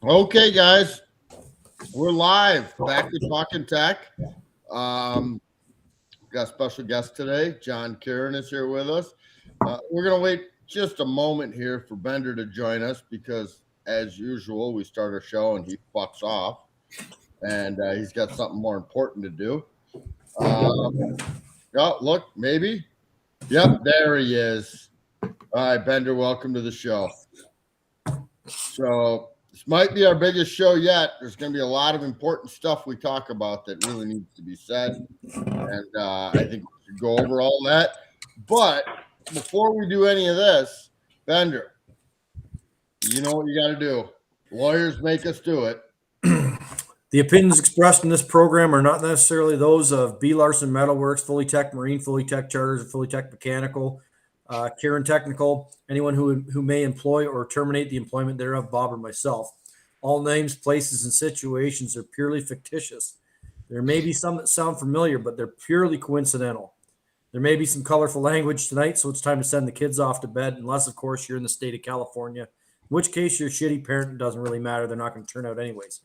Okay, guys, we're live back to Talkin Tek. Got a special guest today. Jon Kieren is here with us. We're going to wait just a moment here for Bender to join us because, as usual, we start our show and he fucks off and he's got something more important to do. Oh, look, maybe. Yep, there he is. All right, Bender, welcome to the show. So this might be our biggest show yet. There's going to be a lot of important stuff we talk about that really needs to be said, and I think we should go over all that. But before we do any of this, Bender, you know what you got to do. Lawyers make us do it. The opinions expressed in this program are not necessarily those of B. Larson Metalworks, Fully Tech Marine, Fully Tech Charters, or Fully Tech Mechanical, Kieren Technical, anyone who may employ or terminate the employment thereof, Bob or myself. All names, places, and situations are purely fictitious. There may be some that sound familiar, but they're purely coincidental. There may be some colorful language tonight, so it's time to send the kids off to bed, unless, of course, you're in the state of California, in which case you're a shitty parent. It doesn't really matter. They're not going to turn out anyways.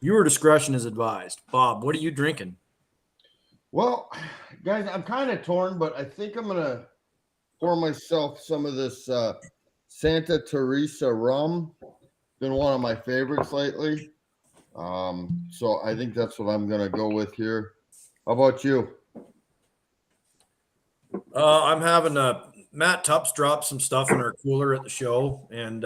Viewer discretion is advised. Bob, what are you drinking? Well, guys, I'm kind of torn, but I think I'm going to pour myself some of this Santa Teresa rum. Been one of my favorites lately. So I think that's what I'm going to go with here. How about you? I'm having Matt Tups drop some stuff in our cooler at the show, and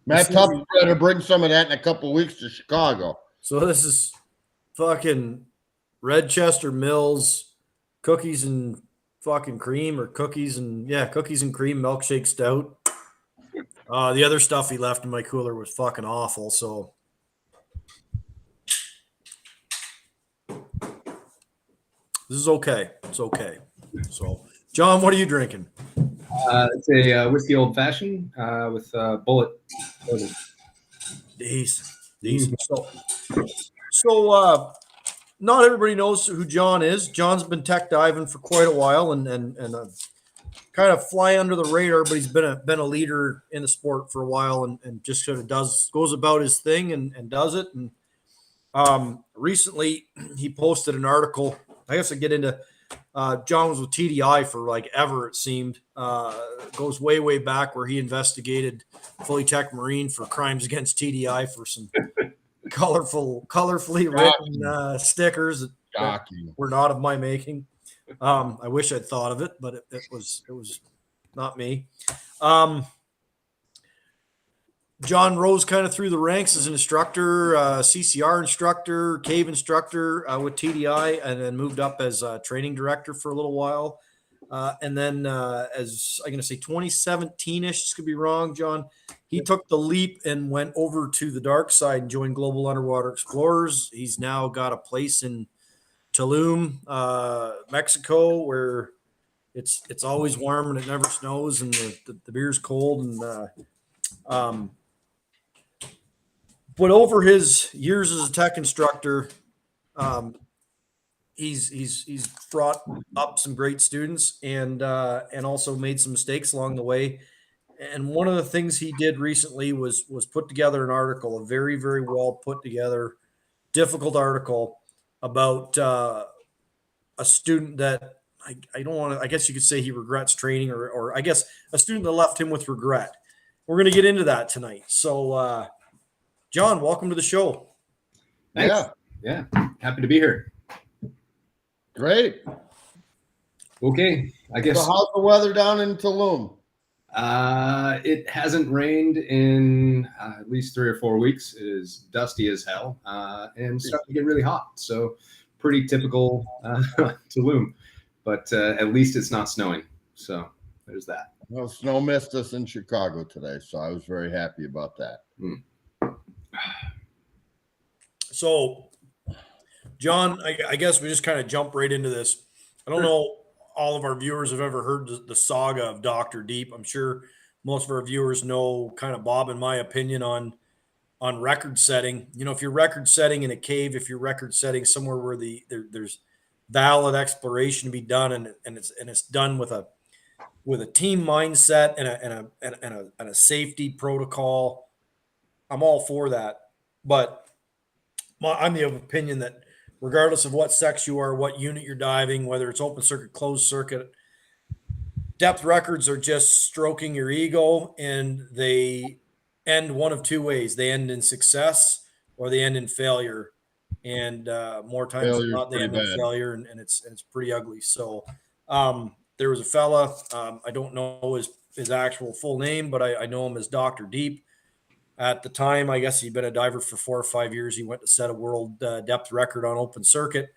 Matt Tups going to bring some of that in a couple of weeks to Chicago. So this is fucking Redchester Mills cookies and fucking cream, or cookies and cream milkshake stout. The other stuff he left in my cooler was fucking awful. So this is okay. It's okay. So, John, what are you drinking? It's a whiskey old fashioned with bullet. Decent. So, not everybody knows who Jon is. Jon's been tech diving for quite a while and kind of fly under the radar, but he's been a leader in the sport for a while and just sort of goes about his thing and does it. And recently he posted an article. I guess I get into Jon was with TDI for like ever, it seemed. Goes way back, where he investigated Fully Tech Marine for crimes against TDI for some colorfully written stickers that were not of my making. I wish I'd thought of it, but it was not me. Jon rose kind of through the ranks as an instructor, CCR instructor, cave instructor with TDI, and then moved up as a training director for a little while. And then as I'm going to say 2017-ish, this could be wrong, Jon, he took the leap and went over to the dark side and joined Global Underwater Explorers. He's now got a place in Tulum, Mexico, where it's always warm and it never snows and the beer's cold. And but over his years as a tech instructor, he's brought up some great students and also made some mistakes along the way. And one of the things he did recently was put together an article, a very, very well put together, difficult article about a student that I don't want to, I guess you could say he regrets training, or I guess a student that left him with regret. We're going to get into that tonight. So, Jon, welcome to the show. Thanks. Yeah. Happy to be here. Great. Okay. I guess. So how's the weather down in Tulum? It hasn't rained in at least 3 or 4 weeks. It is dusty as hell and starting to get really hot. So pretty typical Tulum, but at least it's not snowing. So there's that. Well, snow missed us in Chicago today, so I was very happy about that. So, Jon, I guess we just kind of jump right into this. I don't know all of our viewers have ever heard the saga of Dr. Deep. I'm sure most of our viewers know kind of Bob and my opinion on record setting. You know, if you're record setting in a cave, if you're record setting somewhere where there's valid exploration to be done, and it's done with a team mindset and a safety protocol. I'm all for that. But I'm the opinion that regardless of what sex you are, what unit you're diving, whether it's open circuit, closed circuit, depth records are just stroking your ego, and they end one of two ways. They end in success or they end in failure. And more times than Failure's not, they pretty end in bad. failure, and it's pretty ugly. So there was a fella, I don't know his actual full name, but I know him as Dr. Deep. At the time, I guess he'd been a diver for 4 or 5 years. He went to set a world depth record on open circuit.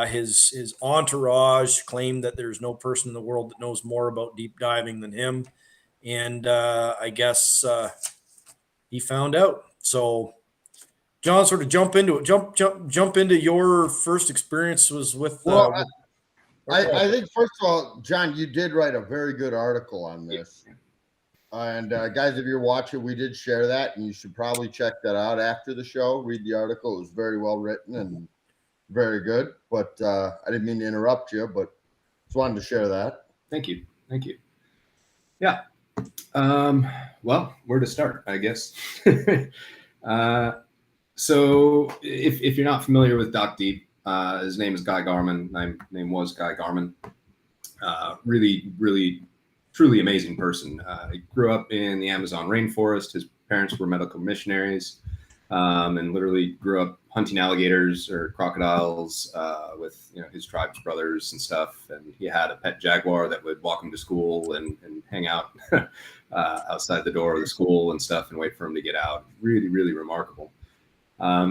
His entourage claimed that there's no person in the world that knows more about deep diving than him, and I guess he found out. So, John, sort of jump into it. Jump into your first experience was with. Well, I think first of all, John, you did write a very good article on this. And guys, if you're watching, we did share that, and you should probably check that out after the show. Read the article; it was very well written and very good. But I didn't mean to interrupt you, but just wanted to share that. Thank you. Yeah. Well, where to start, I guess. So if you're not familiar with Doc Deep, his name is Guy Garman. My name was Guy Garman. Really, truly amazing person. He grew up in the Amazon rainforest. His parents were medical missionaries, and literally grew up hunting alligators or crocodiles with his tribe's brothers and stuff. And he had a pet jaguar that would walk him to school and hang out outside the door of the school and stuff and wait for him to get out. Really remarkable.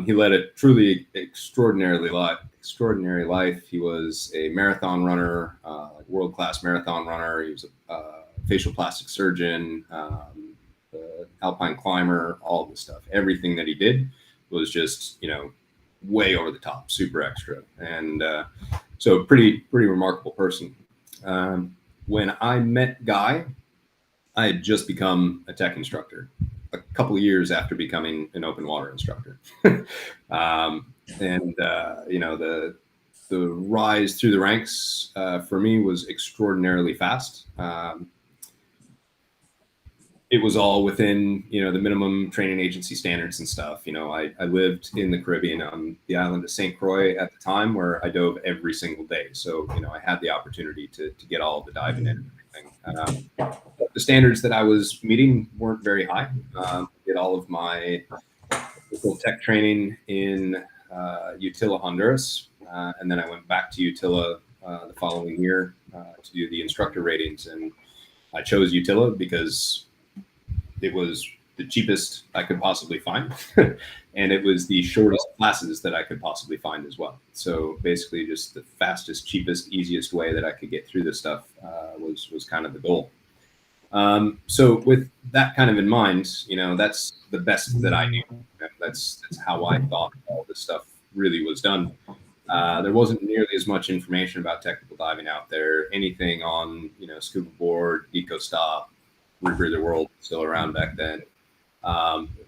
He led a truly extraordinary life. He was a marathon runner, world-class marathon runner. He was a facial plastic surgeon, alpine climber, all of this stuff. Everything that he did was just, way over the top, super extra. And so pretty remarkable person. When I met Guy, I had just become a tech instructor a couple of years after becoming an open water instructor. The rise through the ranks for me was extraordinarily fast. It was all within, the minimum training agency standards and stuff. I lived in the Caribbean on the island of St. Croix at the time, where I dove every single day. So, I had the opportunity to get all of the diving in and everything. The standards that I was meeting weren't very high. I did all of my tech training in Utila, Honduras. And then I went back to Utila the following year to do the instructor ratings. And I chose Utila because it was the cheapest I could possibly find. And it was the shortest classes that I could possibly find as well. So basically just the fastest, cheapest, easiest way that I could get through this stuff was kind of the goal. So with that kind of in mind, that's the best that I knew. That's how I thought all this stuff really was done. There wasn't nearly as much information about technical diving out there. Anything on, scuba board, eco stop, rebreather world, still around back then,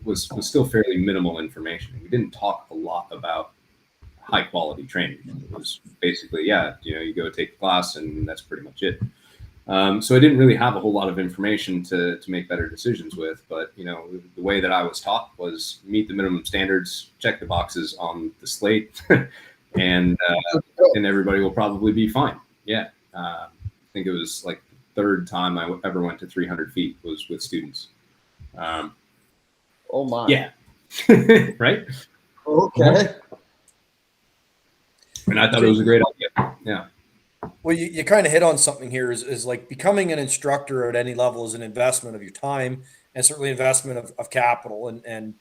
was still fairly minimal information. We didn't talk a lot about high quality training. It was basically, you go take the class and that's pretty much it. So I didn't really have a whole lot of information to make better decisions with, but the way that I was taught was meet the minimum standards, check the boxes on the slate, and everybody will probably be fine. Yeah, I think it was like the third time I ever went to 300 feet was with students. Oh my! Yeah, right. Okay. And I thought it was a great idea. Yeah. Well, you kind of hit on something here is like becoming an instructor at any level is an investment of your time and certainly investment of capital. And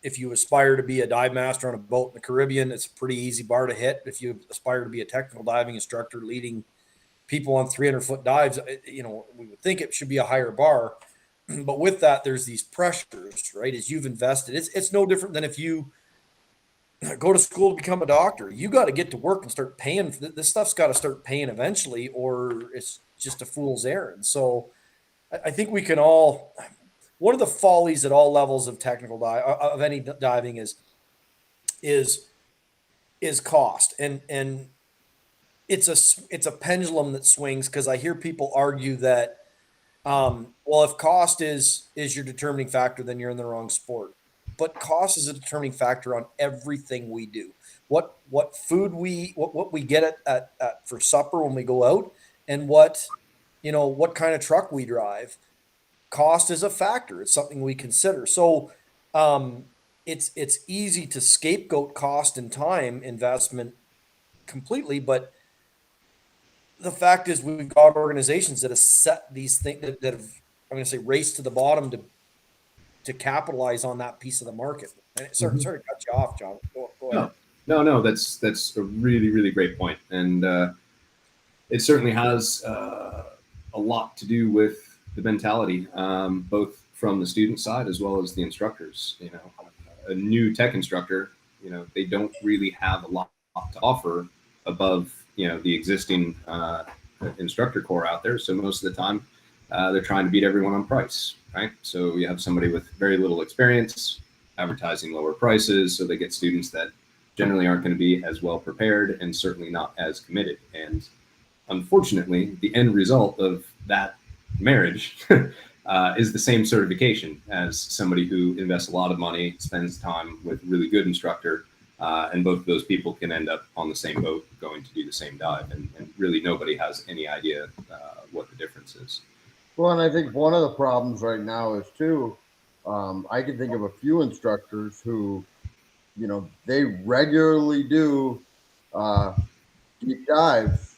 if you aspire to be a dive master on a boat in the Caribbean, it's a pretty easy bar to hit. If you aspire to be a technical diving instructor leading people on 300-foot dives, we would think it should be a higher bar. But with that, there's these pressures, right? As you've invested, it's no different than if you go to school to become a doctor. You got to get to work and start paying. This stuff's got to start paying eventually, or it's just a fool's errand. So I think we can all, one of the follies at all levels of technical of any diving is cost. And it's a pendulum that swings, because I hear people argue that Well, if cost is your determining factor, then you're in the wrong sport. But cost is a determining factor on everything we do. What food what we get at for supper when we go out, and what kind of truck we drive. Cost is a factor. It's something we consider. So it's easy to scapegoat cost and time investment completely, but the fact is we've got organizations that have set these things that have, I'm going to say, raced to the bottom to capitalize on that piece of the market. And sorry to cut you off, John. Go ahead. No, that's a really, really great point. And it certainly has a lot to do with the mentality, both from the student side as well as the instructors. A new tech instructor, they don't really have a lot to offer above, the existing instructor core out there. So most of the time, they're trying to beat everyone on price, right? So you have somebody with very little experience advertising lower prices, so they get students that generally aren't going to be as well prepared and certainly not as committed. And unfortunately, the end result of that marriage is the same certification as somebody who invests a lot of money, spends time with a really good instructor, and both of those people can end up on the same boat going to do the same dive. And really nobody has any idea what the difference is. Well, and I think one of the problems right now is too, I can think of a few instructors who, they regularly do deep dives,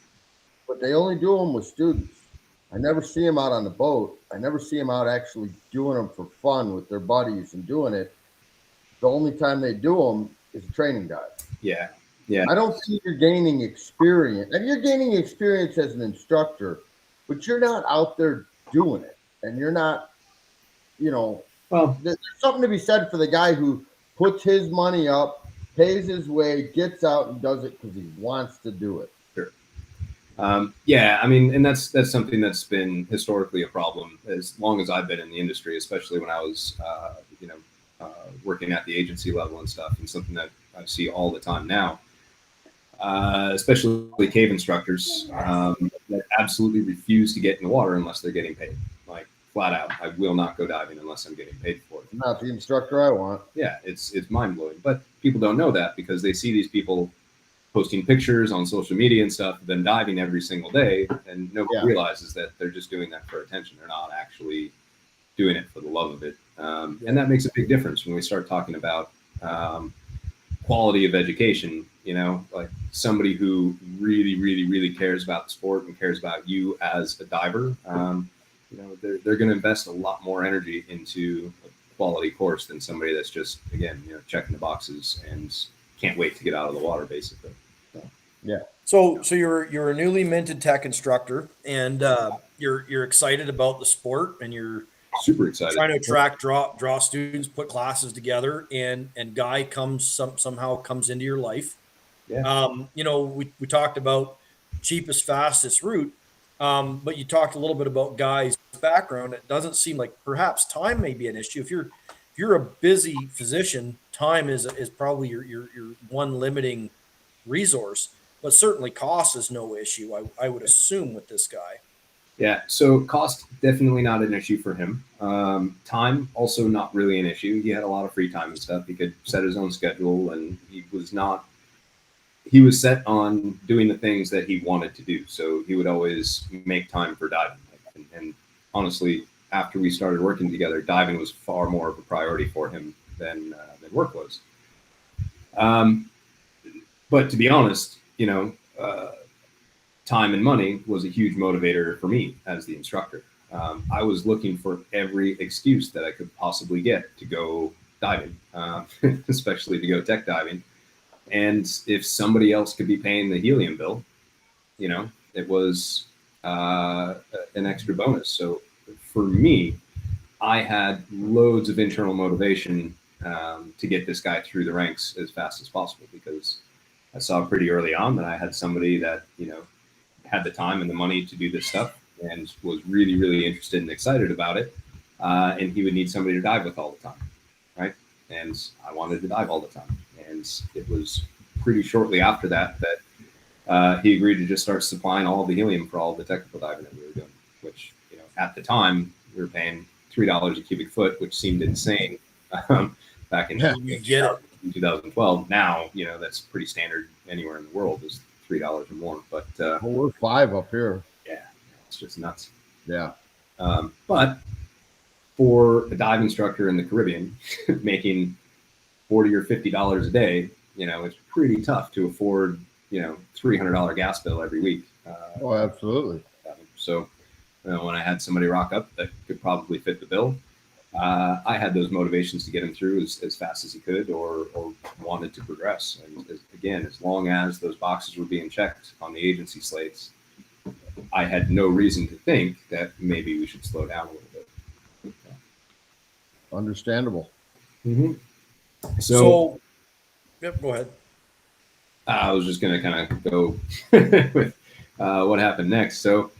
but they only do them with students. I never see them out on the boat. I never see them out actually doing them for fun with their buddies and doing it. The only time they do them is a training dive. Yeah. I don't think you're gaining experience. And you're gaining experience as an instructor, but you're not out there doing it. And you're not, Well, there's something to be said for the guy who puts his money up, pays his way, gets out and does it because he wants to do it. Sure. Yeah, I mean, and that's something that's been historically a problem as long as I've been in the industry, especially when I was, working at the agency level and stuff, and something that I see all the time now, especially cave instructors that absolutely refuse to get in the water unless they're getting paid. Like flat out, I will not go diving unless I'm getting paid for it. Not the instructor I want. Yeah, it's mind blowing, but people don't know that because they see these people posting pictures on social media and stuff, them diving every single day, and nobody realizes that they're just doing that for attention. They're not actually doing it for the love of it. And that makes a big difference when we start talking about quality of education, like somebody who really, really, really cares about the sport and cares about you as a diver. They're going to invest a lot more energy into a quality course than somebody that's just, again, checking the boxes and can't wait to get out of the water, basically. Yeah. So you're a newly minted tech instructor, and you're excited about the sport, and you're super excited trying to attract, draw students, put classes together, and Guy somehow comes into your life. Yeah. We talked about cheapest, fastest route, but you talked a little bit about Guy's background. It doesn't seem like perhaps time may be an issue. If you're a busy physician, time is probably your one limiting resource, but certainly cost is no issue. I would assume with this guy. Yeah, so cost definitely not an issue for him. Time also not really an issue. He had a lot of free time and stuff. He could set his own schedule, and he was set on doing the things that he wanted to do. So he would always make time for diving. And honestly, after we started working together, diving was far more of a priority for him than work was. But to be honest, time and money was a huge motivator for me as the instructor. I was looking for every excuse that I could possibly get to go diving, especially to go tech diving. And if somebody else could be paying the helium bill, it was an extra bonus. So for me, I had loads of internal motivation to get this guy through the ranks as fast as possible, because I saw pretty early on that I had somebody that, had the time and the money to do this stuff and was really, really interested and excited about it. And he would need somebody to dive with all the time, right? And I wanted to dive all the time. And it was pretty shortly after that he agreed to just start supplying all of the helium for all of the technical diving that we were doing, which, at the time, we were paying $3 a cubic foot, which seemed insane back in, You get it. in 2012. Now, that's pretty standard anywhere in the world is $3 or more. But Well, we're 5 up here. yeah, it's just nuts. Yeah. But for a dive instructor in the Caribbean, making $40 or $50 a day, it's pretty tough to afford, $300 gas bill every week. Oh, absolutely. So when I had somebody rock up that could probably fit the bill, I had those motivations to get him through as fast as he could or wanted to progress. And again, as long as those boxes were being checked on the agency slates, I had no reason to think that maybe we should slow down a little bit. Understandable. Mm-hmm. So, yep, go ahead. I was just going to kind of go with what happened next. So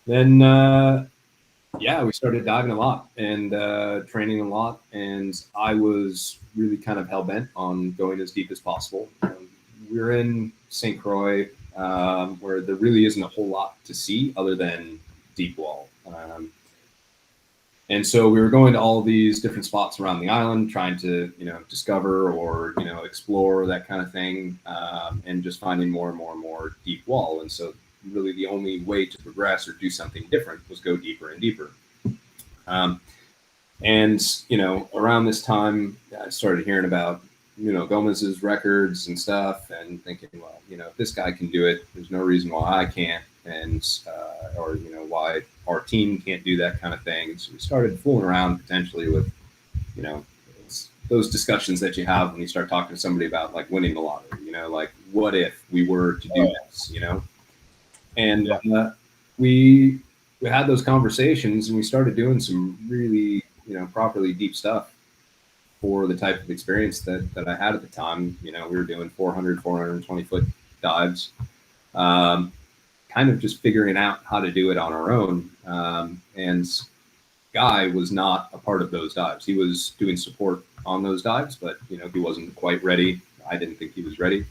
then, we started diving a lot and training a lot. And I was really kind of hell-bent on going as deep as possible. We're in St. Croix, where there really isn't a whole lot to see other than deep wall. And so we were going to all these different spots around the island, trying to, discover or, explore that kind of thing, and just finding more and more and more deep wall. And so really the only way to progress or do something different was go deeper and deeper. Around this time, I started hearing about, Gomez's records and stuff and thinking, well, if this guy can do it, there's no reason why I can't. And, why our team can't do that kind of thing. So we started fooling around potentially with, those discussions that you have when you start talking to somebody about like winning the lottery, like what if we were to do this, and we had those conversations and we started doing some really, properly deep stuff for the type of experience that I had at the time. We were doing 400, 420 foot dives. Kind of just figuring out how to do it on our own. And Guy was not a part of those dives. He was doing support on those dives, but he wasn't quite ready. I didn't think he was ready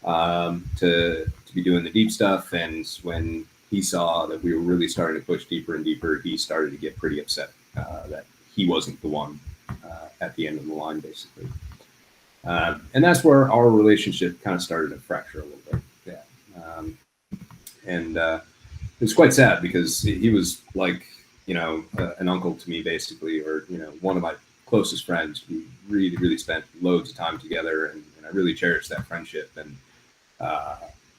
to be doing the deep stuff. And when he saw that we were really starting to push deeper and deeper, he started to get pretty upset that he wasn't the one at the end of the line, basically. And that's where our relationship kind of started to fracture a little bit. And it was quite sad because he was like, an uncle to me, basically, or, one of my closest friends. We really, really spent loads of time together, and I really cherished that friendship. And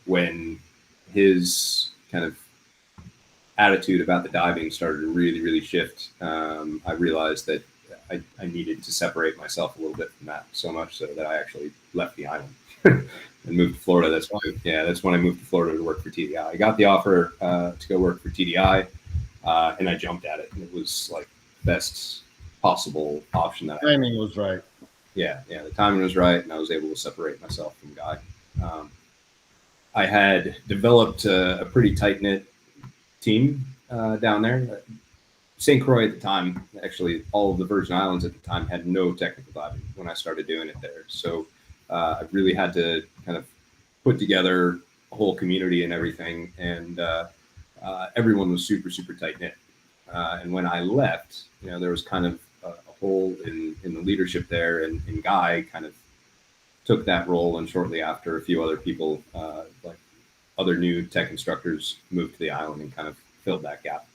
when his kind of attitude about the diving started to really, really shift, I realized that I needed to separate myself a little bit from that, so much so that I actually left the island. And moved to Florida. That's when I moved to Florida to work for TDI. I got the offer to go work for TDI, and I jumped at it. And it was like the best possible option that timing was right. Yeah, the timing was right, and I was able to separate myself from Guy. I had developed a pretty tight-knit team down there. St. Croix at the time, actually, all of the Virgin Islands at the time had no technical diving when I started doing it there. So I really had to kind of put together a whole community and everything. And everyone was super, super tight knit. And when I left, there was kind of a hole in the leadership there. And Guy kind of took that role. And shortly after, a few other people, like other new tech instructors, moved to the island and kind of filled that gap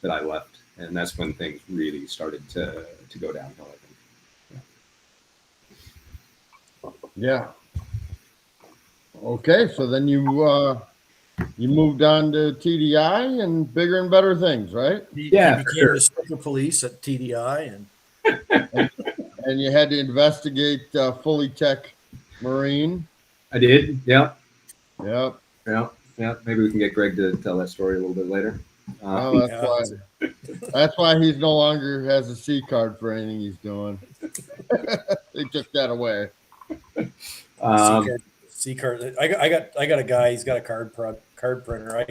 that I left. And that's when things really started to go downhill, I think. Yeah. Okay, so then you moved on to TDI and bigger and better things, right? You Yeah, became the special police at TDI, and you had to investigate Fully Tech Marine. I did. Yep. Yep. Maybe we can get Greg to tell that story a little bit later. That's why he's no longer has a C card for anything he's doing. They took that away. C card. I got a guy. He's got a card printer. I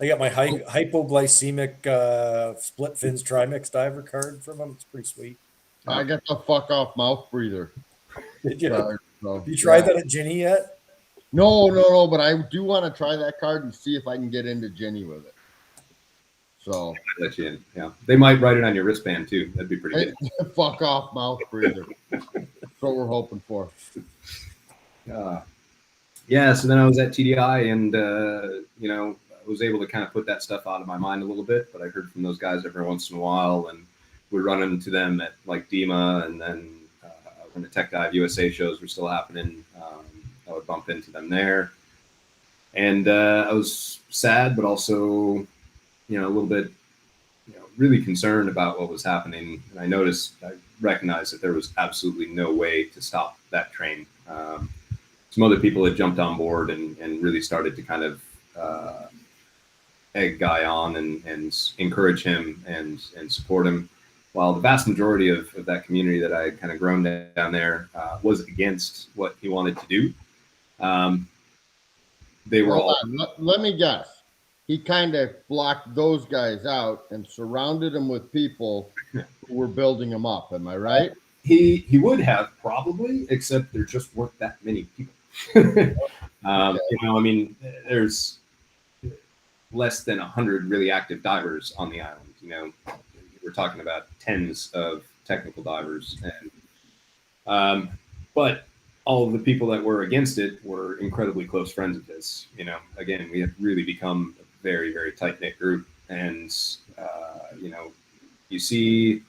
got my hypoglycemic split fins trimix diver card from him. It's pretty sweet. I got the fuck off mouth breather. Did you? Card, so, Have you tried that at Ginny yet? No, but I do want to try that card and see if I can get into Jenny with it. So I'd let you in. Yeah, they might write it on your wristband too. That'd be pretty hey, good. fuck off, mouth breather. That's what we're hoping for. Yeah, so then I was at TDI, and I was able to kind of put that stuff out of my mind a little bit. But I heard from those guys every once in a while, and would run into them at like DEMA, and then when the Tech Dive USA shows were still happening, I would bump into them there. And I was sad, but also, a little bit, really concerned about what was happening. And I recognized that there was absolutely no way to stop that train. Some other people had jumped on board and really started to kind of egg Guy on and encourage him and support him. While the vast majority of that community that I had kind of grown down there was against what he wanted to do. They were all. Let me guess. He kind of blocked those guys out and surrounded them with people who were building them up. Am I right? He would have probably, except there just weren't that many people. There's less than 100 really active divers on the island. We're talking about tens of technical divers, and but all of the people that were against it were incredibly close friends of his. Again, we have really become a very, very tight-knit group, and you see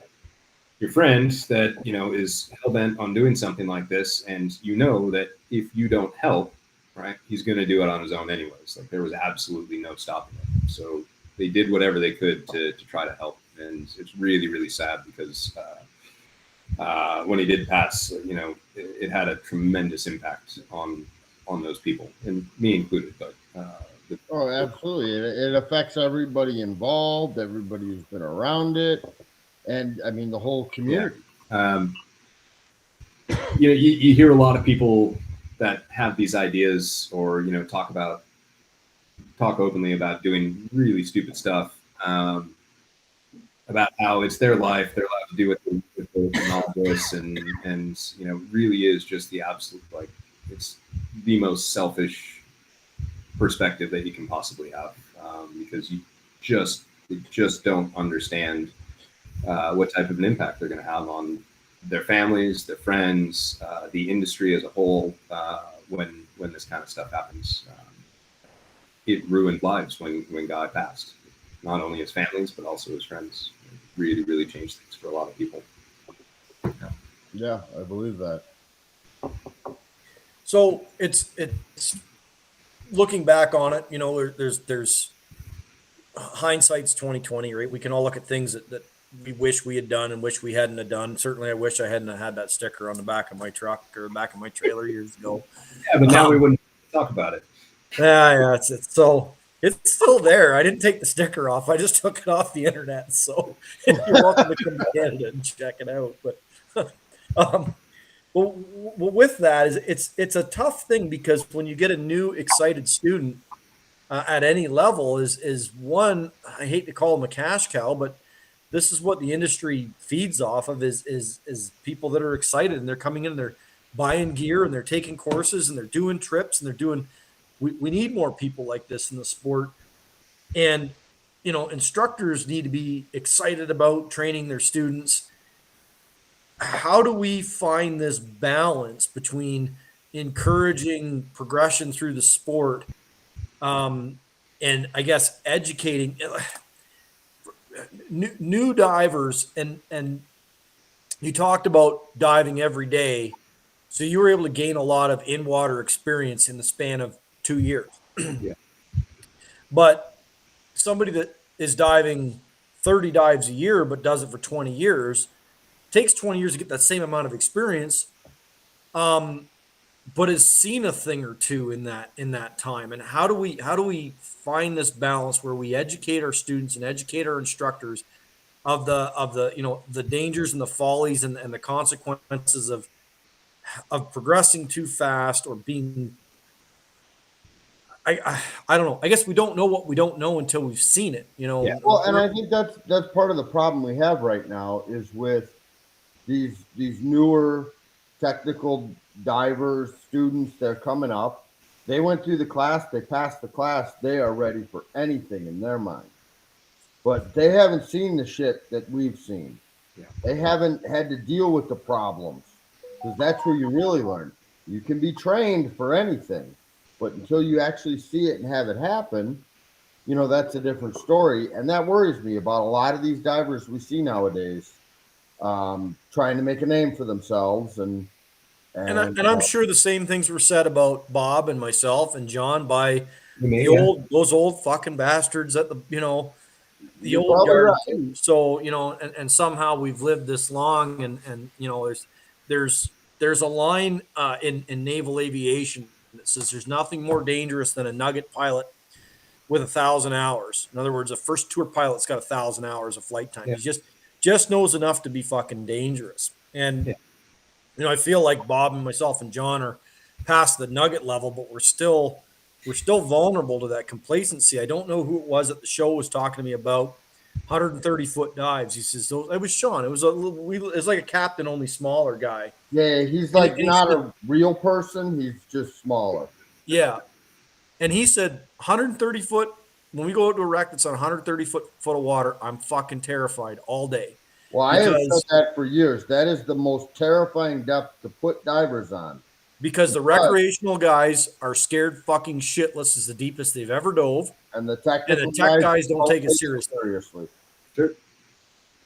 your friend that is hell-bent on doing something like this, and that if you don't help, right, he's going to do it on his own anyways. Like, there was absolutely no stopping it. So they did whatever they could to try to help, and it's really, really sad because when he did pass, it had a tremendous impact on those people, and me included. But oh, absolutely, it affects everybody involved, everybody who's been around it, and I mean the whole community. Yeah. You hear a lot of people that have these ideas, or talk openly about doing really stupid stuff, about how it's their life, they're allowed to do what they with all this, and really is just the absolute, like, it's the most selfish perspective that you can possibly have, because you just don't understand what type of an impact they're going to have on their families, their friends, the industry as a whole, when this kind of stuff happens. It ruined lives when Guy passed. Not only his families, but also his friends. It really, really changed things for a lot of people. Yeah, I believe that. So it's looking back on it, there's hindsight's 2020, right? We can all look at things that we wish we had done and wish we hadn't have done. Certainly, I wish I hadn't had that sticker on the back of my truck or the back of my trailer years ago. Yeah, but now we wouldn't talk about it. Yeah, it's still there. I didn't take the sticker off. I just took it off the internet. So you're welcome to come to Canada and check it out. But well, with that, it's a tough thing, because when you get a new excited student at any level, is one, I hate to call them a cash cow, but this is what the industry feeds off of, is people that are excited, and they're coming in and they're buying gear and they're taking courses and they're doing trips and they're doing. We need more people like this in the sport, and instructors need to be excited about training their students. How do we find this balance between encouraging progression through the sport, and I guess educating new divers? And you talked about diving every day, so you were able to gain a lot of in-water experience in the span of 2 years. Yeah. But somebody that is diving 30 dives a year but does it for 20 years, takes 20 years to get that same amount of experience, but has seen a thing or two in that time. And how do we find this balance where we educate our students and educate our instructors of the dangers and the follies and the consequences of progressing too fast, or being, I don't know. I guess we don't know what we don't know until we've seen it, Yeah. Well, and I think that's part of the problem we have right now, is with these newer technical divers, students that are coming up. They went through the class, they passed the class, they are ready for anything in their mind. but they haven't seen the shit that we've seen. Yeah. They haven't had to deal with the problems, because that's where you really learn. You can be trained for anything, but until you actually see it and have it happen, that's a different story. And that worries me about a lot of these divers we see nowadays, trying to make a name for themselves. And I'm sure the same things were said about Bob and myself and John by Yeah. those old fucking bastards at the the You're old probably yard right. too. So and somehow we've lived this long, and there's a line in naval aviation that says there's nothing more dangerous than a nugget pilot with 1,000 hours. In other words, a first tour pilot's got 1,000 hours of flight time. Yeah. He just knows enough to be fucking dangerous. And Yeah. I feel like Bob and myself and John are past the nugget level, but we're still vulnerable to that complacency. I don't know who it was at the show was talking to me about 130-foot dives. He says it was Sean. It was it's like a captain, only smaller guy. Yeah, he's And like he not said, a real person. He's just smaller. yeah. And he said 130 foot. When we go out to a wreck that's on 130 foot of water, I'm fucking terrified all day. Well, I have said that for years. That is the most terrifying depth to put divers on. Because the recreational guys are scared fucking shitless is the deepest they've ever dove. And the technical tech guys don't take it seriously. Sure.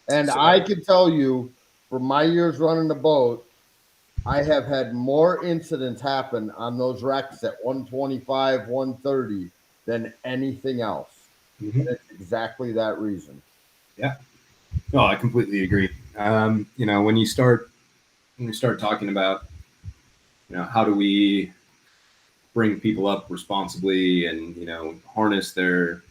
And So- I can tell you, from my years running the boat, I have had more incidents happen on those wrecks at 125, 130 than anything else. Mhm. And it's exactly that reason. Yeah. No, I completely agree. When you start talking about, how do we bring people up responsibly and, harness their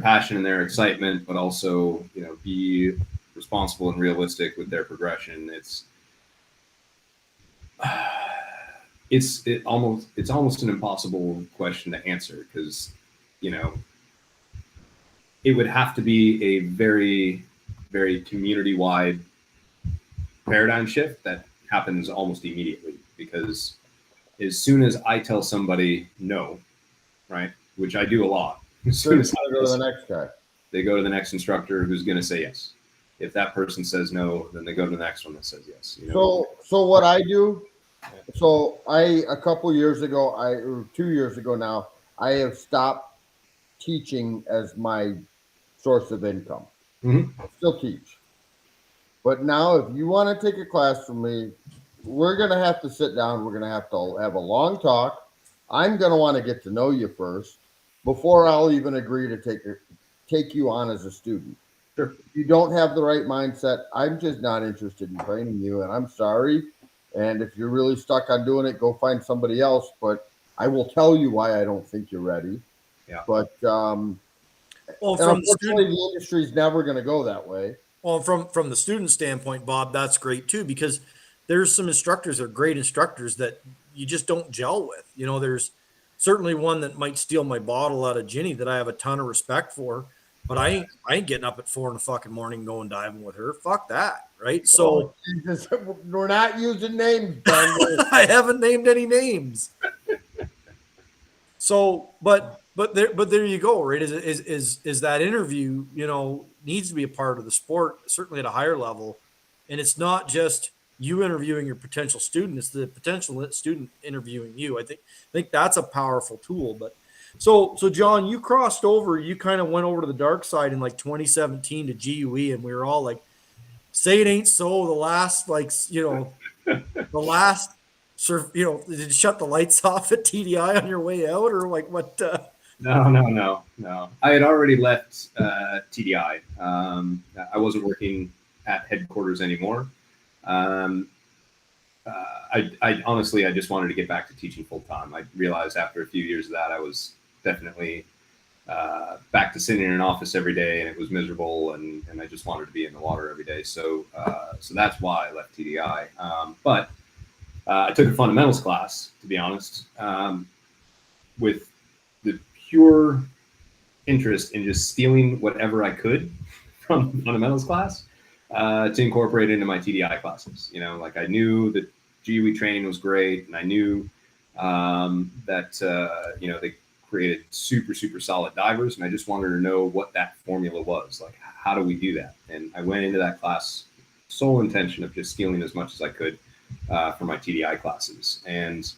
passion and their excitement, but also, be responsible and realistic with their progression. It's almost an impossible question to answer, because, it would have to be a very, very community-wide paradigm shift that happens almost immediately, because as soon as I tell somebody no, right, which I do a lot, as soon as I go to the next guy. They go to the next instructor who's going to say yes. If that person says no, then they go to the next one that says yes. So what I do, a couple years ago, or 2 years ago now, I have stopped teaching as my source of income. Mm-hmm. I still teach. But now, if you want to take a class from me, we're going to have to sit down. We're going to have a long talk. I'm going to want to get to know you first before I'll even agree to take you on as a student. Sure. If you don't have the right mindset, I'm just not interested in training you, and I'm sorry. And if you're really stuck on doing it, go find somebody else. But I will tell you why I don't think you're ready. Yeah. But unfortunately, the industry is never going to go that way. Well, from the student standpoint, Bob, that's great too, because there's some instructors that are great instructors that you just don't gel with. There's certainly one that might steal my bottle out of Ginny that I have a ton of respect for, but I ain't getting up at 4 in the fucking morning going diving with her. Fuck that, right? So Jesus, we're not using names, Ben. I haven't named any names. So, but there you go, right? Is that interview, needs to be a part of the sport, certainly at a higher level, and it's not just you interviewing your potential student; it's the potential student interviewing you. I think that's a powerful tool. But so John, you crossed over, you kind of went over to the dark side in like 2017 to GUE, and we were all like, "Say it ain't so." The last, did you shut the lights off at TDI on your way out, or like what? No. I had already left TDI. I wasn't working at headquarters anymore. I honestly, I just wanted to get back to teaching full time. I realized after a few years of that, I was definitely back to sitting in an office every day, and it was miserable, and I just wanted to be in the water every day. So that's why I left TDI. But I took a fundamentals class, to be honest, with the pure interest in just stealing whatever I could from the fundamentals class to incorporate into my TDI classes. I knew that GUE training was great, and I knew that the created super, super solid divers. And I just wanted to know what that formula was. Like, how do we do that? And I went into that class sole intention of just stealing as much as I could for my TDI classes. And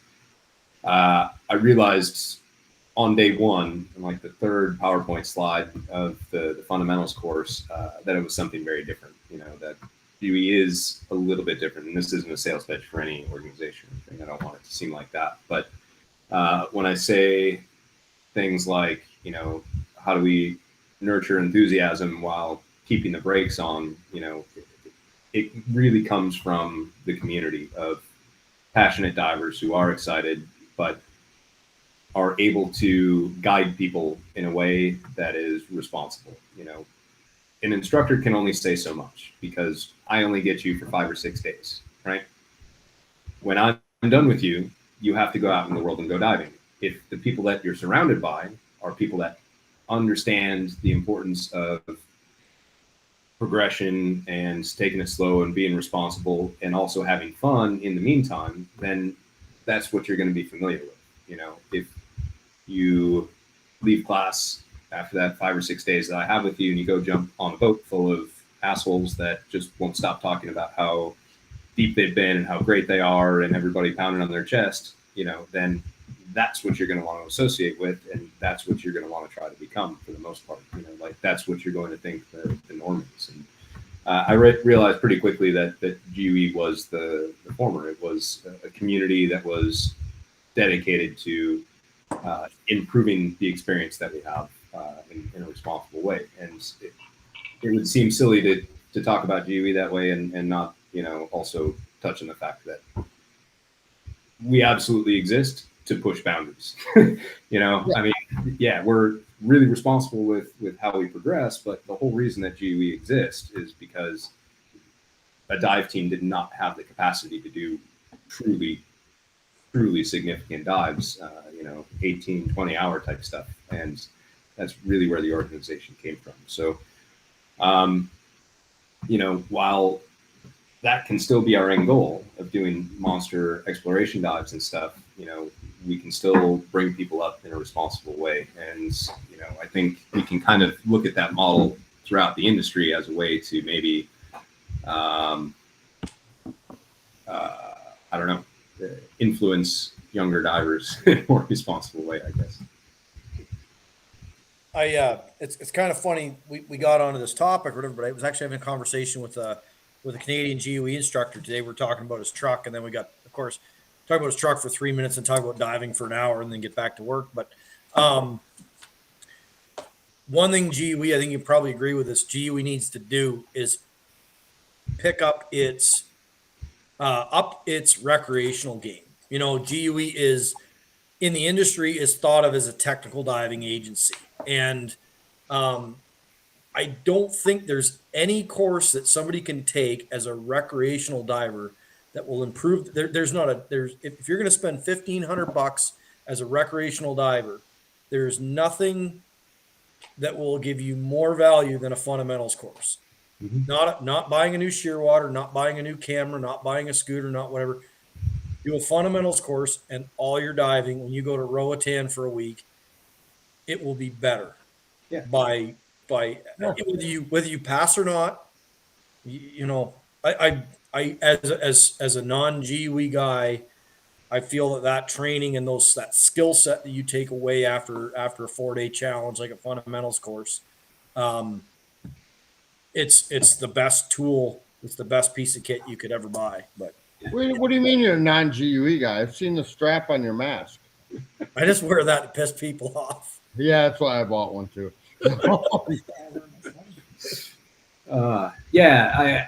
I realized on day one, in like the third PowerPoint slide of the fundamentals course, that it was something very different. You know, that GUE is a little bit different. And this isn't a sales pitch for any organization or anything. I don't want it to seem like that. But when I say things like, you know, how do we nurture enthusiasm while keeping the brakes on, you know, it really comes from the community of passionate divers who are excited, but are able to guide people in a way that is responsible. You know, an instructor can only say so much because I only get you for 5 or 6 days, right? When I'm done with you, you have to go out in the world and go diving. If the people that you're surrounded by are people that understand the importance of progression and taking it slow and being responsible and also having fun in the meantime, then that's what you're going to be familiar with. You know, if you leave class after that 5 or 6 days that I have with you and you go jump on a boat full of assholes that just won't stop talking about how deep they've been and how great they are and everybody pounding on their chest, you know, then that's what you're going to want to associate with, and that's what you're going to want to try to become for the most part. You know, like that's what you're going to think the norm is. And I realized pretty quickly that GUE was the former. It was a community that was dedicated to improving the experience that we have in a responsible way. And it would seem silly to talk about GUE that way and not, you know, also touch on the fact that we absolutely exist to push boundaries. You know, I mean, yeah, we're really responsible with how we progress, but the whole reason that GUE exists is because a dive team did not have the capacity to do truly significant dives, you know, 18, 20 hour type stuff. And that's really where the organization came from. So, you know, while that can still be our end goal of doing monster exploration dives and stuff, you know, we can still bring people up in a responsible way. And, you know, I think we can kind of look at that model throughout the industry as a way to maybe, I don't know, influence younger divers in a more responsible way, I guess. It's kind of funny. We got onto this topic or whatever, but I was actually having a conversation with a Canadian GUE instructor today. We're talking about his truck, and then we got, of course, talk about his truck for 3 minutes and talk about diving for an hour and then get back to work. But one thing GUE, I think you probably agree with this, GUE needs to do is pick up its recreational game. You know, GUE is in the industry is thought of as a technical diving agency. And I don't think there's any course that somebody can take as a recreational diver that will improve. If you're going to spend $1,500 as a recreational diver, there's nothing that will give you more value than a fundamentals course. Mm-hmm. Not buying a new shear water, not buying a new camera, not buying a scooter, not whatever. Do a fundamentals course, and all your diving, when you go to Roatan for a week, it will be better. Yeah. By whether you pass or not. You know, I as a non-GUE guy, I feel that training and that skill set that you take away after a 4-day challenge like a fundamentals course, it's the best tool. It's the best piece of kit you could ever buy. But what do you mean you're a non-GUE guy? I've seen the strap on your mask. I just wear that to piss people off. Yeah, that's why I bought one too. Yeah,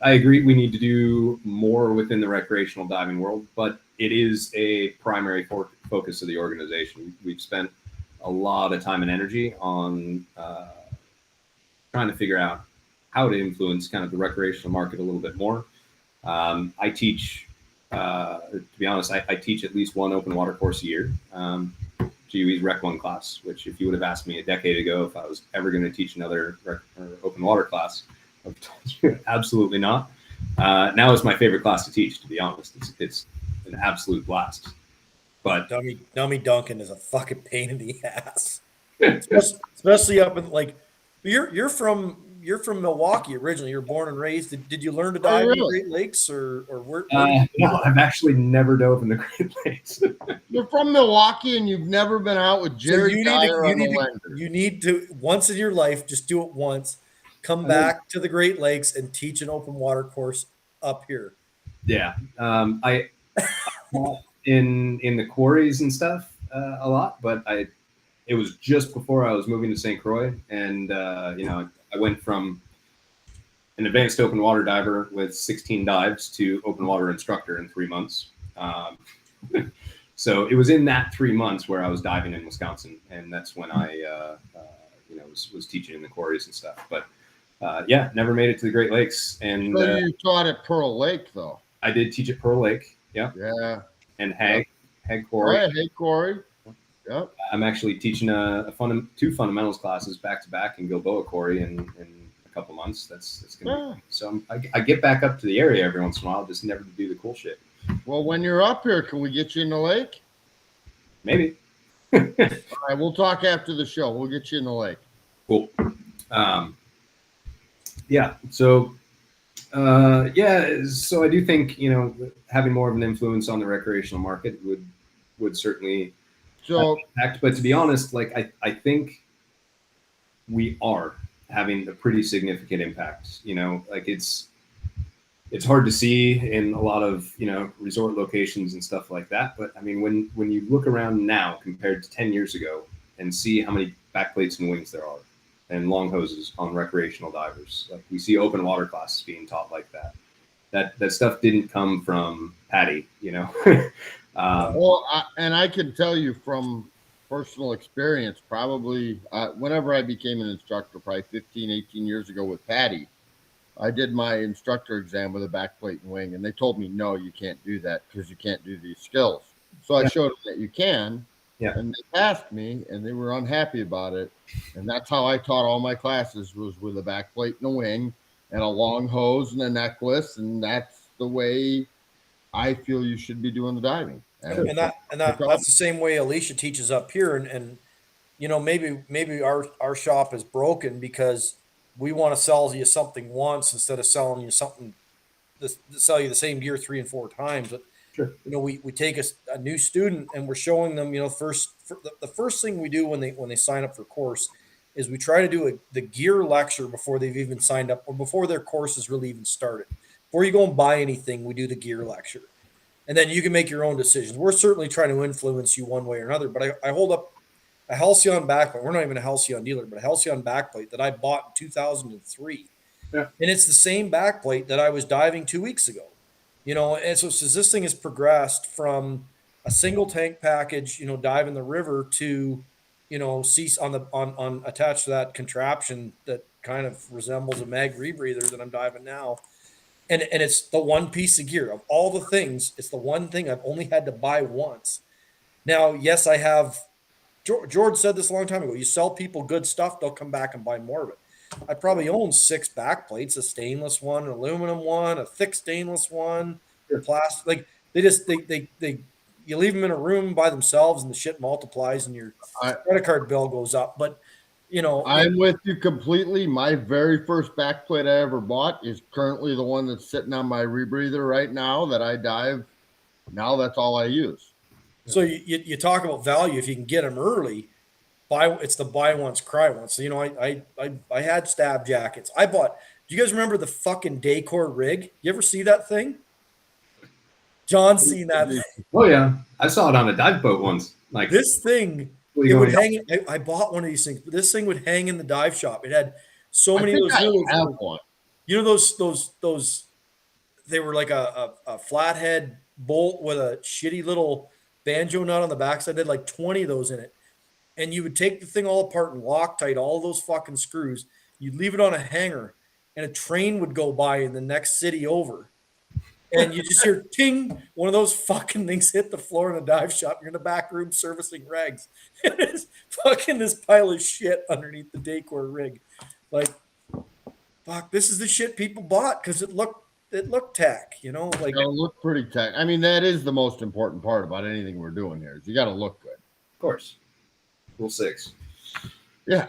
I agree. We need to do more within the recreational diving world, but it is a primary focus of the organization. We've spent a lot of time and energy on trying to figure out how to influence kind of the recreational market a little bit more. I teach, to be honest, I teach at least one open water course a year. GUE's Rec 1 class, which if you would have asked me a decade ago if I was ever going to teach another open water class, I would have told you absolutely not. Now it's my favorite class to teach, to be honest. It's an absolute blast. But dummy Duncan is a fucking pain in the ass, especially up in like you're from Milwaukee originally. You're born and raised. Did you learn to Oh, dive in the really? Great Lakes or where did you no, I've actually never dove in the Great Lakes. You're from Milwaukee and you've never been out with So Jerry Dyer on the Lender. you need to once in your life, just do it once. Come back to the Great Lakes and teach an open water course up here. Yeah, I in the quarries and stuff a lot, but it was just before I was moving to St. Croix, and I went from an advanced open water diver with 16 dives to open water instructor in 3 months. So it was in that 3 months where I was diving in Wisconsin, and that's when I was teaching in the quarries and stuff. But never made it to the Great Lakes. And So you taught at Pearl Lake, though. I did teach at Pearl Lake. Yeah. Yeah. And Hag Quarry. Oh, yeah, hey, Corey. Yep. I'm actually teaching two fundamentals classes back to back in Gilboa Quarry in a couple months. That's gonna be so. I get back up to the area every once in a while, just never to do the cool shit. Well, when you're up here, can we get you in the lake? Maybe. All right, we'll talk after the show. We'll get you in the lake. Cool. Yeah. So. So I do think having more of an influence on the recreational market would certainly impact. But to be honest, like I think we are having a pretty significant impact. Like it's hard to see in a lot of resort locations and stuff like that. But I mean, when you look around now compared to 10 years ago and see how many backplates and wings there are and long hoses on recreational divers, like we see open water classes being taught like that. That stuff didn't come from Patty, Well, I can tell you from personal experience, probably whenever I became an instructor, probably 15, 18 years ago with Patty, I did my instructor exam with a backplate and wing, and they told me, no, you can't do that because you can't do these skills. So I showed them that you can, and they passed me, and they were unhappy about it. And that's how I taught all my classes, was with a backplate and a wing and a long hose and a necklace, and that's the way I feel you should be doing the diving. And that's the same way Alicia teaches up here. And maybe our shop is broken because we want to sell you something once instead of selling you something to sell you the same gear 3 and 4 times. But sure. We take a new student and we're showing them, the first thing we do when they sign up for course is we try to do the gear lecture before they've even signed up or before their course is really even started. Before you go and buy anything, we do the gear lecture. And then you can make your own decisions. We're certainly trying to influence you one way or another, but I hold up a Halcyon backplate. We're not even a Halcyon dealer, but a Halcyon backplate that I bought in 2003. Yeah. And it's the same backplate that I was diving 2 weeks ago. And so this thing has progressed from a single tank package, dive in the river to, cease on attached to that contraption that kind of resembles a mag rebreather that I'm diving now. And it's the one piece of gear of all the things. It's the one thing I've only had to buy once. Now, yes, I have. George said this a long time ago. You sell people good stuff, they'll come back and buy more of it. I probably own 6 backplates: a stainless one, an aluminum one, a thick stainless one, plastic. Like they you leave them in a room by themselves, and the shit multiplies, and your credit card bill goes up. But I'm with you completely. My very first backplate I ever bought is currently the one that's sitting on my rebreather right now that I dive. Now that's all I use. So you talk about value. If you can get them early, it's the buy once, cry once. So, I had stab jackets. I bought. Do you guys remember the fucking Decor rig? You ever see that thing? John's seen that thing. Oh yeah, I saw it on a dive boat once. Like this thing. It would hang. I bought one of these things, but this thing would hang in the dive shop. It had so many of those. I have one. Those. They were like a flathead bolt with a shitty little banjo nut on the backside. They had like 20 of those in it, and you would take the thing all apart and Loctite all those fucking screws. You'd leave it on a hanger, and a train would go by in the next city over. And you just hear ting, one of those fucking things hit the floor in a dive shop. You're in the back room servicing regs. And it's fucking this pile of shit underneath the Decor rig. Like, fuck, this is the shit people bought because it looked it looked tech, you know, like Gotta look pretty tech. I mean, that is the most important part about anything we're doing here. Is you got to look good. Of course. Rule 6. Yeah.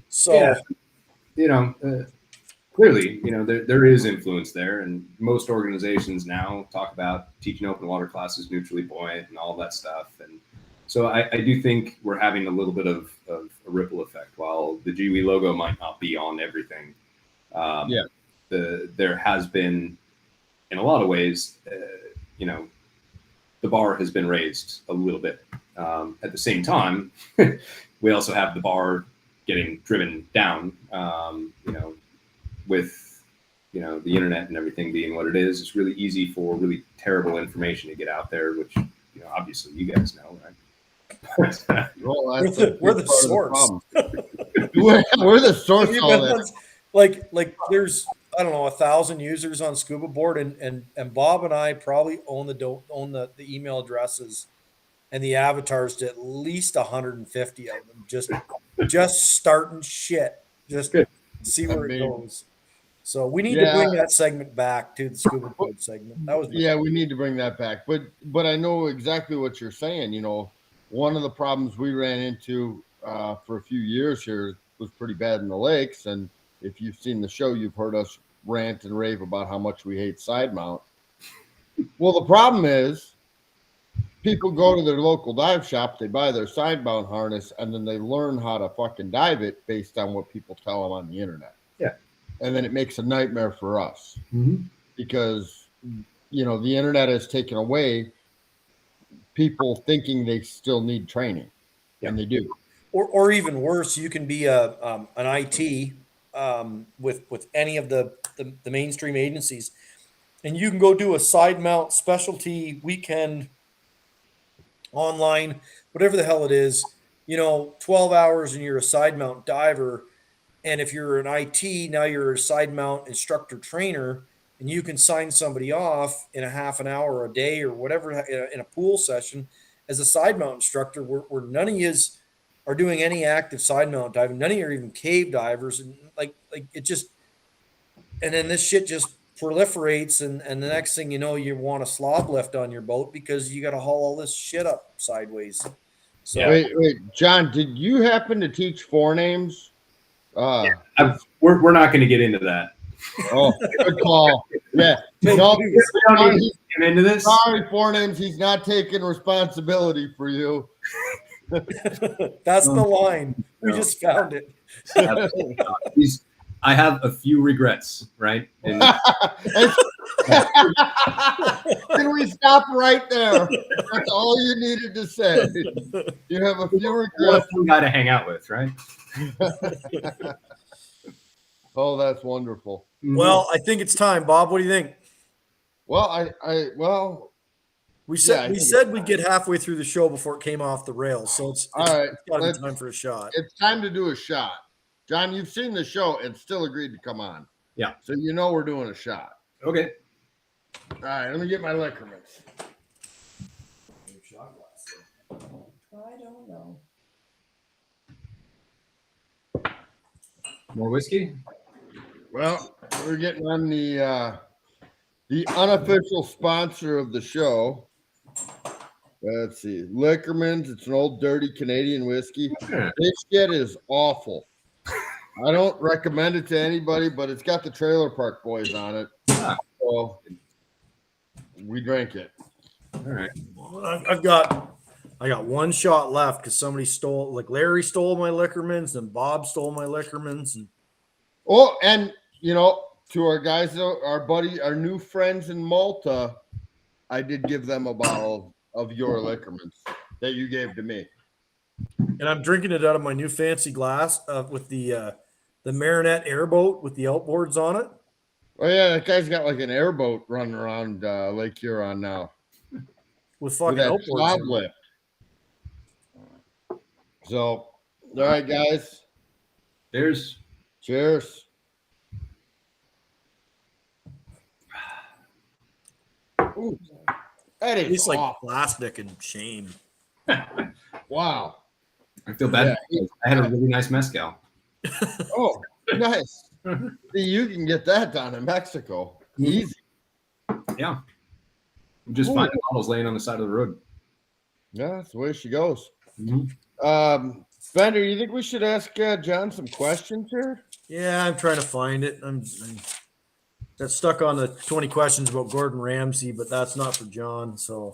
so. Yeah. You know, clearly, you know, there is influence there, and most organizations now talk about teaching open water classes neutrally buoyant and all that stuff. And so I do think we're having a little bit of a ripple effect. While the GWE logo might not be on everything, there has been, in a lot of ways, you know, the bar has been raised a little bit. At the same time, we also have the bar getting driven down, you know, with, you know, the internet and everything being what it is. It's really easy for really terrible information to get out there, which, you know, obviously you guys know, right? Well, we're the source. We're the source of all that. Like there's, I don't know, 1,000 users on Scuba Board, and Bob and I probably own the email addresses and the avatars to at least 150 of them. Just starting shit. Just Good. See where it goes. So we need to bring that segment back to the Scuba Board segment. That was we need to bring that back. But I know exactly what you're saying. You know, one of the problems we ran into for a few years here was pretty bad in the lakes. And if you've seen the show, you've heard us rant and rave about how much we hate side mount. Well, the problem is people go to their local dive shop, they buy their side mount harness, and then they learn how to fucking dive it based on what people tell them on the internet. Yeah. And then it makes a nightmare for us because, you know, the internet has taken away people thinking they still need training, and they do. Or even worse, you can be an IT with any of the mainstream agencies, and you can go do a side mount specialty weekend online, whatever the hell it is, you know, 12 hours and you're a side mount diver. And if you're an IT, now you're a side mount instructor trainer, and you can sign somebody off in a half an hour or a day or whatever in a pool session as a side mount instructor where none of you are doing any active side mount diving. None of you are even cave divers. And like it just, and then this shit just proliferates. And the next thing you know, you want a slob lift on your boat because you got to haul all this shit up sideways. So Wait, John, did you happen to teach forenames? We're not going to get into that. Oh, good call. Yeah. No, we don't need to get into this. Sorry, forenames. He's not taking responsibility for you. That's the line. We just found it. I have a few regrets, right? And can we stop right there? That's all you needed to say. You have a few regrets. We got to hang out with, right? Oh, that's wonderful. Well, I think it's time, Bob. What do you think? Well, we said we'd get halfway through the show before it came off the rails. So it's all right. It's gotta be time for a shot. It's time to do a shot. John, you've seen the show and still agreed to come on. Yeah. So you know we're doing a shot. Okay. All right, let me get my liquor mix. I don't know. More whiskey? Well, we're getting on the unofficial sponsor of the show. Let's see. Liquorman's. It's an old dirty Canadian whiskey. This shit is awful. I don't recommend it to anybody, but it's got the Trailer Park Boys on it. So we drank it. All right. I got one shot left because somebody stole, like Larry stole my Liquorman's and Bob stole my Liquorman's. And you know, to our guys, our new friends in Malta, I did give them a bottle of your Liquorman's that you gave to me. And I'm drinking it out of my new fancy glass with the Marinette airboat with the outboards on it. Oh yeah, that guy's got like an airboat running around Lake Huron now with fucking that outboards. slob lift. So, all right, guys. Cheers. Cheers. Ooh, that is It's like plastic and shame. Wow. I feel bad. Yeah. I had a really nice mezcal. Oh, nice. See, you can get that done in Mexico. Easy. Yeah. Just Cool. find models laying on the side of the road. Yeah, that's the way she goes. Mm-hmm. Bender, you think we should ask John some questions here? Yeah, I'm trying to find it. I'm got stuck on the 20 questions about Gordon Ramsay, but that's not for John. So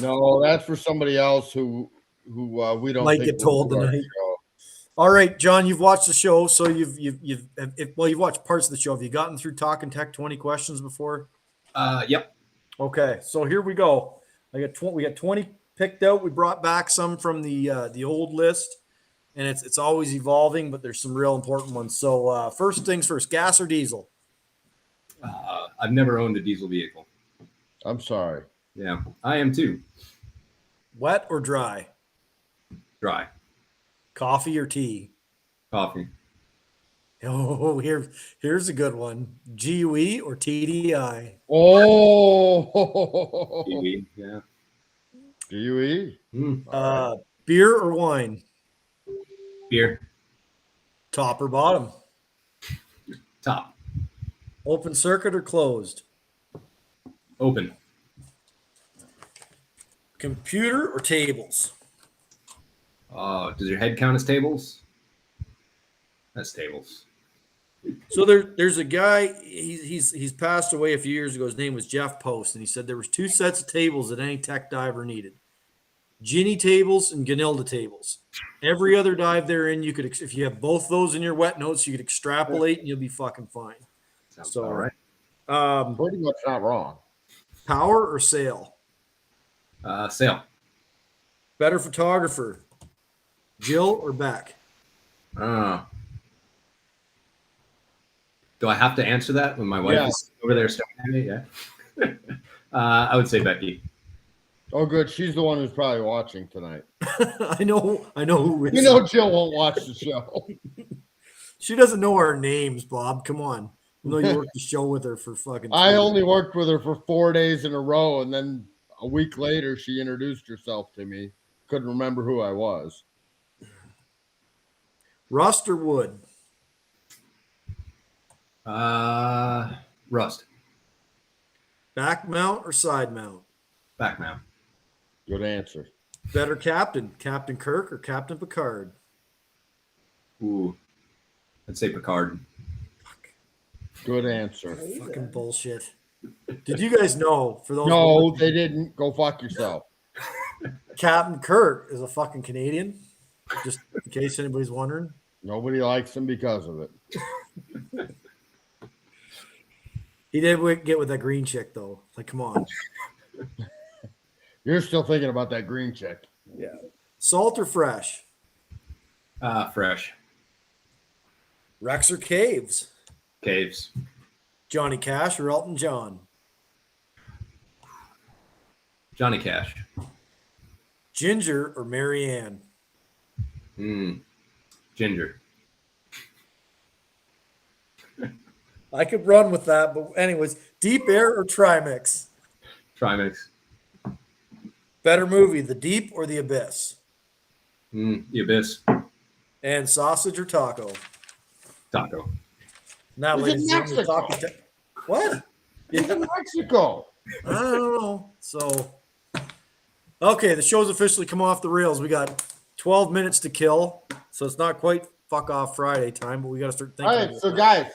No, that's for somebody else who we don't might think get will told do our tonight. show. All right, John, you've watched the show, so you've watched parts of the show. Have you gotten through Talkin Tek 20 questions before? Yep. Okay, so here we go. We got 20 picked out. We brought back some from the old list, and it's always evolving, but there's some real important ones. So first things first, gas or diesel? I've never owned a diesel vehicle. I'm sorry. Yeah, I am too. Wet or dry? Dry. Coffee or tea? Coffee. Oh, here's a good one. GUE or TDI? Oh, TV. Yeah. GUE. Beer or wine? Beer. Top or bottom? Top. Open circuit or closed? Open. Computer or tables? Does your head count as tables? That's tables. So there's a guy. He's passed away a few years ago. His name was Jeff Post, and he said there was two sets of tables that any tech diver needed: Ginny tables and Ganilda tables. Every other dive therein, you could, if you have both those in your wet notes, you could extrapolate, and you'll be fucking fine. Sounds So, all right. Pretty much not wrong. Power or sail? Sail. Better photographer, Jill or Beck? Do I have to answer that when my wife is over there staring at me? Yeah. I would say Becky. Oh, good. She's the one who's probably watching tonight. I know who. You know, Jill won't watch the show. She doesn't know our names, Bob. Come on. You know you worked the show with her for fucking. I only worked with her for 4 days in a row, and then a week later, she introduced herself to me. Couldn't remember who I was. Rust or wood? Rust. Back mount or side mount? Back mount. Good answer. Better captain, Captain Kirk or Captain Picard? Ooh. I'd say Picard. Good answer. Fucking bullshit. Did you guys know, for those No, they didn't. Go fuck yourself. Captain Kirk is a fucking Canadian? Just in case anybody's wondering. Nobody likes him because of it. He did get with that green chick, though. Like, come on. You're still thinking about that green chick. Yeah. Salt or fresh? Fresh. Rex or caves? Caves. Johnny Cash or Elton John? Johnny Cash. Ginger or Marianne? Ginger. I could run with that, but anyways, Deep Air or Trimix? Trimix. Better movie, The Deep or The Abyss? The Abyss. And sausage or taco? Taco. Now, It's ladies in and gentlemen, Mexico. Talkin Tek. What? It's in Mexico. I don't know. So, okay, the show's officially come off the rails. We got 12 minutes to kill, so it's not quite fuck off Friday time, but we got to start thinking. All right, so guys,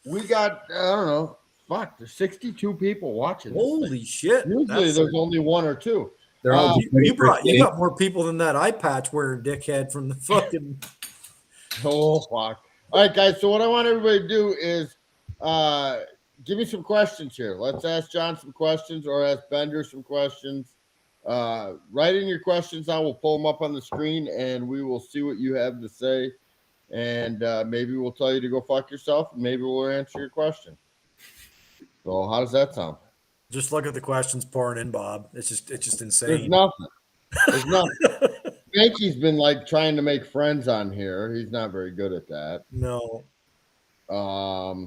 we got, I don't know, fuck, there's 62 people watching. Holy shit. Usually there's only one or two. They're all You got more people than that eye patch wearing dickhead from the fucking. Oh, fuck. All right, guys, so what I want everybody to do is give me some questions here. Let's ask John some questions or ask Bender some questions. Write in your questions. I will pull them up on the screen, and we will see what you have to say. And maybe we'll tell you to go fuck yourself, and maybe we'll answer your question. So how does that sound? Just look at the questions pouring in, Bob. It's just insane. There's nothing. There's nothing. Spanky's been like trying to make friends on here. He's not very good at that. No.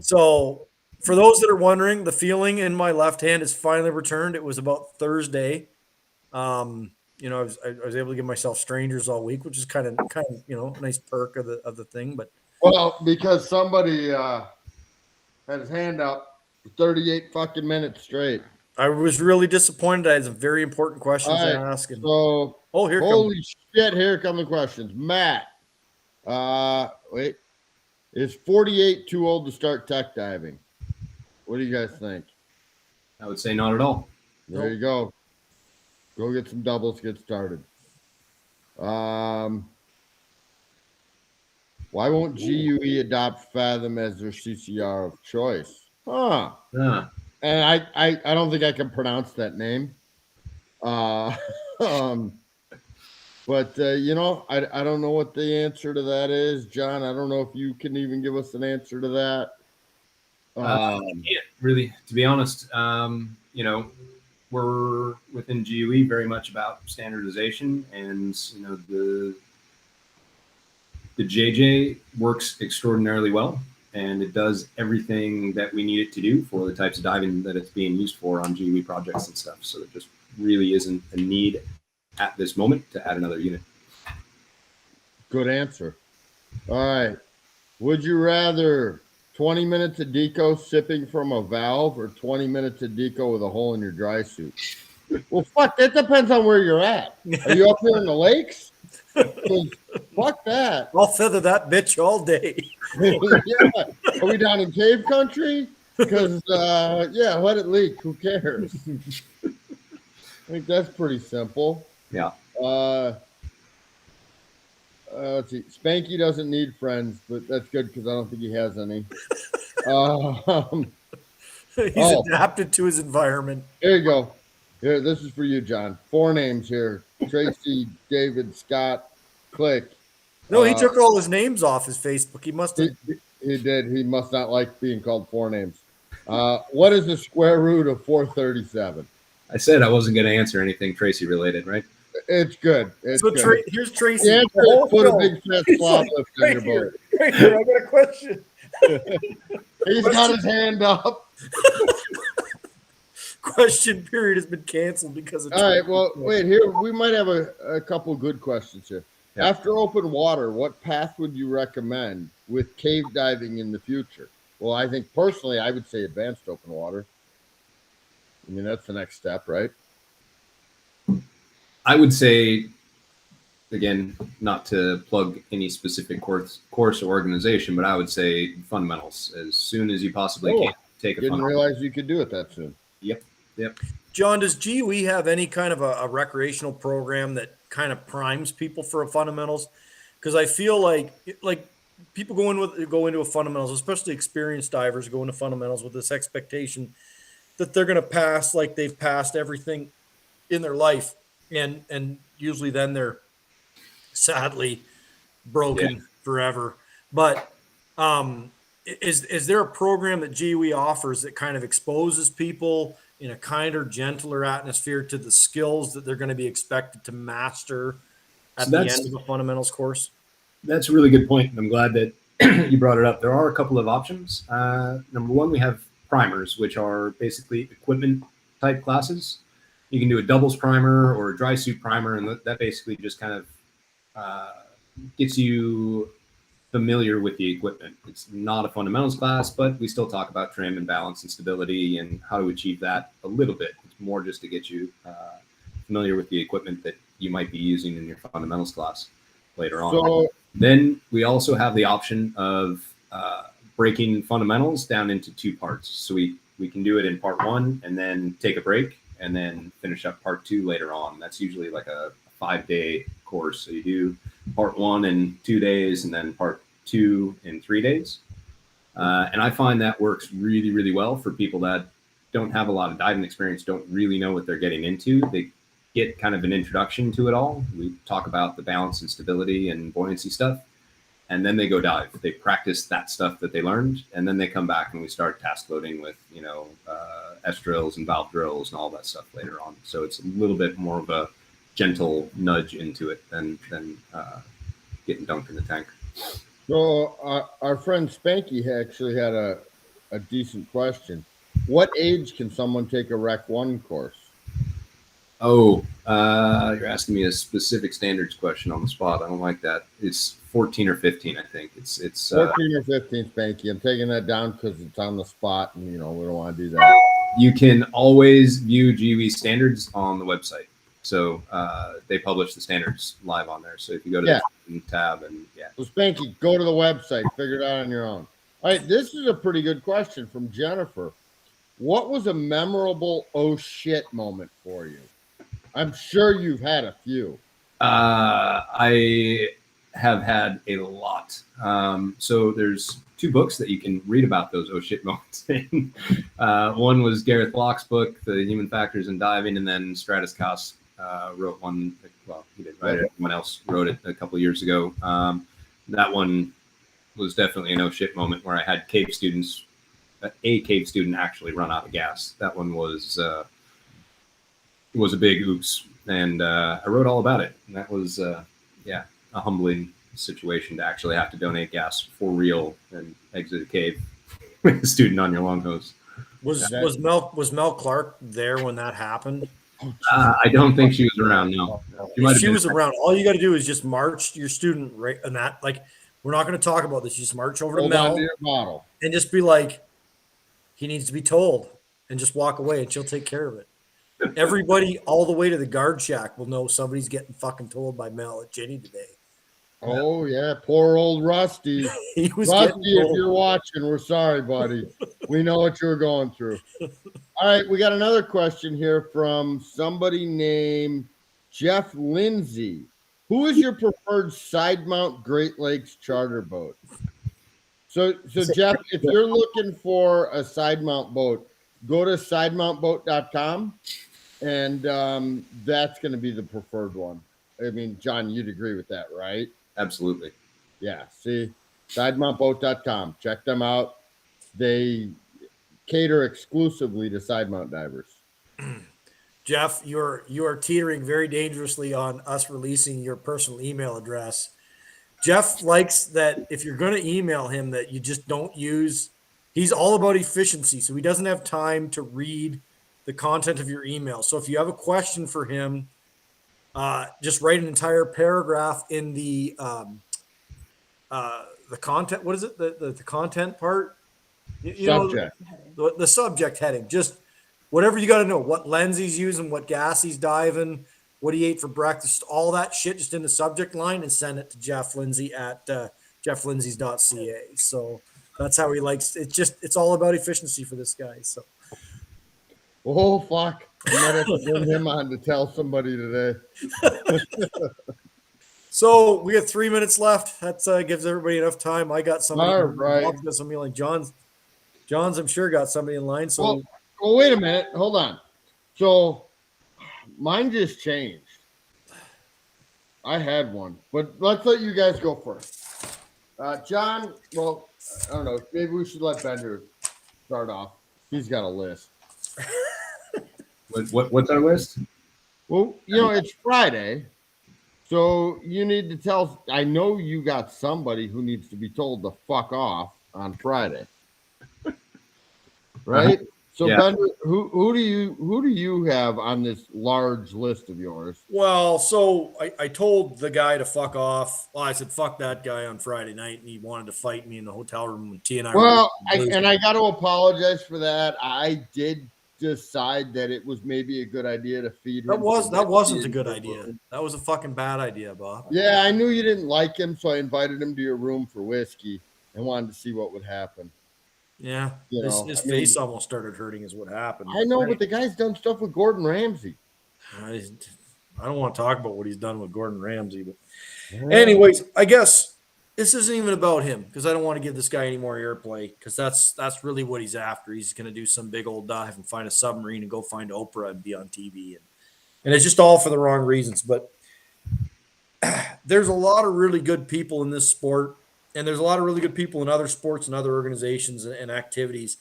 So for those that are wondering, the feeling in my left hand is finally returned. It was about Thursday. You know, I was able to give myself strangers all week, which is kind of a nice perk of the thing. But well, because somebody had his hand up for 38 fucking minutes straight. I was really disappointed. I had some very important questions to ask. And So, here holy shit, here come the questions. Matt, wait, is 48 too old to start tech diving? What do you guys think? I would say not at all. There you go. Go get some doubles, get started. Why won't GUE adopt Fathom as their CCR of choice? Huh. Yeah. And I don't think I can pronounce that name. But you know, I don't know what the answer to that is, John. I don't know if you can even give us an answer to that. Can't really, to be honest. You know, we're within GUE very much about standardization, and you know the JJ works extraordinarily well, and it does everything that we need it to do for the types of diving that it's being used for on GUE projects and stuff. So there just really isn't a need at this moment to add another unit. Good answer. All right. Would you rather 20 minutes of deco sipping from a valve or 20 minutes of deco with a hole in your dry suit? Well, fuck, that depends on where you're at. Are you up here in the lakes? Fuck that. I'll feather that bitch all day. Yeah. Are we down in cave country? Because, yeah, let it leak. Who cares? I think that's pretty simple. Yeah. Let's see. Spanky doesn't need friends, but that's good because I don't think he has any. He's adapted to his environment. There you go. Here, this is for you, John. 4 names here: Tracy, David, Scott, Click. No, he took all his names off his Facebook. He must have. He did. He must not like being called 4 names. What is the square root of 437? I said I wasn't going to answer anything Tracy related, right? It's good. It's good. Here's Tracy. The answer is put a big fat slop lift in your boat. Right here, I got a question. He's got his hand up. Question period has been canceled because of. All right. Well, wait here. We might have a couple good questions here. Yeah. After open water, what path would you recommend with cave diving in the future? Well, I think personally, I would say advanced open water. I mean, that's the next step, right? I would say, again, not to plug any specific course or organization, but I would say fundamentals as soon as you possibly can. Take a Didn't realize you could do it that soon. Yep. John, does GUE have any kind of a recreational program that kind of primes people for a fundamentals? Because I feel like people go into a fundamentals, especially experienced divers go into fundamentals with this expectation that they're going to pass like they've passed everything in their life. And usually then they're sadly broken forever. But is there a program that GUE offers that kind of exposes people in a kinder, gentler atmosphere to the skills that they're going to be expected to master at the end of a fundamentals course? That's a really good point. I'm glad that you brought it up. There are a couple of options. Number one, we have primers, which are basically equipment type classes. You can do a doubles primer or a dry suit primer, and that basically just kind of gets you familiar with the equipment. It's not a fundamentals class, but we still talk about trim and balance and stability and how to achieve that a little bit. It's more just to get you familiar with the equipment that you might be using in your fundamentals class later on. So, then we also have the option of breaking fundamentals down into 2 parts. So we can do it in part 1 and then take a break and then finish up part 2 later on. That's usually like a 5-day course. So you do part 1 in 2 days and then part 2 in 3 days. And I find that works really, really well for people that don't have a lot of diving experience, don't really know what they're getting into. They get kind of an introduction to it all. We talk about the balance and stability and buoyancy stuff. And then they go dive. They practice that stuff that they learned, and then they come back and we start task loading with, S drills and valve drills and all that stuff later on. So it's a little bit more of a gentle nudge into it than getting dunked in the tank. So our friend Spanky actually had a decent question. What age can someone take a Rec 1 course? Oh, you're asking me a specific standards question on the spot. I don't like that. It's 14 or 15, I think. It's 14 or 15, Spanky. I'm taking that down because it's on the spot, and we don't want to do that. You can always view GUE standards on the website. So they publish the standards live on there. So if you go to the tab and So Spanky, go to the website, figure it out on your own. All right, this is a pretty good question from Jennifer. What was a memorable oh shit moment for you? I'm sure you've had a few. I have had a lot. So there's 2 books that you can read about those oh shit moments in. One was Gareth Block's book, The Human Factors in Diving, and then Stratus Koss wrote one. Well, he didn't write it. Someone else wrote it a couple of years ago. That one was definitely an oh shit moment where I had a cave student actually run out of gas. That one was a big oops. And I wrote all about it. And that was, a humbling situation to actually have to donate gas for real and exit a cave with a student on your long hose. Was Mel Clark there when that happened? I don't think she was around. No, she was around. All you got to do is just march your student right, and that we're not going to talk about this. You just march over to Mel and just be like, he needs to be told, and just walk away, and she'll take care of it. Everybody all the way to the guard shack will know somebody's getting fucking told by Mel at Jenny today. Oh, yeah. Poor old Rusty. He was Rusty, if you're watching, we're sorry, buddy. We know what you were going through. All right. We got another question here from somebody named Jeff Lindsay. Who is your preferred side mount Great Lakes charter boat? So Jeff, if you're looking for a side mount boat, go to sidemountboat.com. And that's going to be the preferred one. I mean, John, you'd agree with that, right? Absolutely. Yeah. See, sidemountboat.com. Check them out. They cater exclusively to side mount divers. Jeff, you are teetering very dangerously on us releasing your personal email address. Jeff likes that if you're going to email him that you just don't use. He's all about efficiency, so he doesn't have time to read the content of your email. So if you have a question for him, just write an entire paragraph in the content. What is it? The content part? Subject. The subject heading. Just whatever you got to know. What lens he's using, what gas he's diving, what he ate for breakfast, all that shit just in the subject line, and send it to Jeff Lindsay at jefflindsay.ca. So that's how he likes it. It's all about efficiency for this guy. So. Oh, fuck. I might have to bring him on to tell somebody today. So we have 3 minutes left. That gives everybody enough time. I got somebody. All right. Somebody like John's, I'm sure, got somebody in line. So, well, wait a minute. Hold on. So mine just changed. I had one, but let's let you guys go first. John, well, I don't know. Maybe we should let Bender start off. He's got a list. What's our list? Well, it's Friday, so you need to tell. I know you got somebody who needs to be told to fuck off on Friday, right? So, Yeah. Bender, who do you have on this large list of yours? Well, so I told the guy to fuck off. Well, I said fuck that guy on Friday night, and he wanted to fight me in the hotel room when T and I. Well, I got to apologize for that. I did decide that it was maybe a good idea to feed him. That wasn't a good idea. That was a fucking bad idea, Bob. Yeah, I knew you didn't like him, so I invited him to your room for whiskey and wanted to see what would happen. Yeah, his face almost started hurting is what happened. I know, but the guy's done stuff with Gordon Ramsay. I don't want to talk about what he's done with Gordon Ramsay, but anyways, I guess this isn't even about him because I don't want to give this guy any more airplay because that's really what he's after. He's going to do some big old dive and find a submarine and go find Oprah and be on TV. And it's just all for the wrong reasons. But there's a lot of really good people in this sport, and there's a lot of really good people in other sports and other organizations and activities.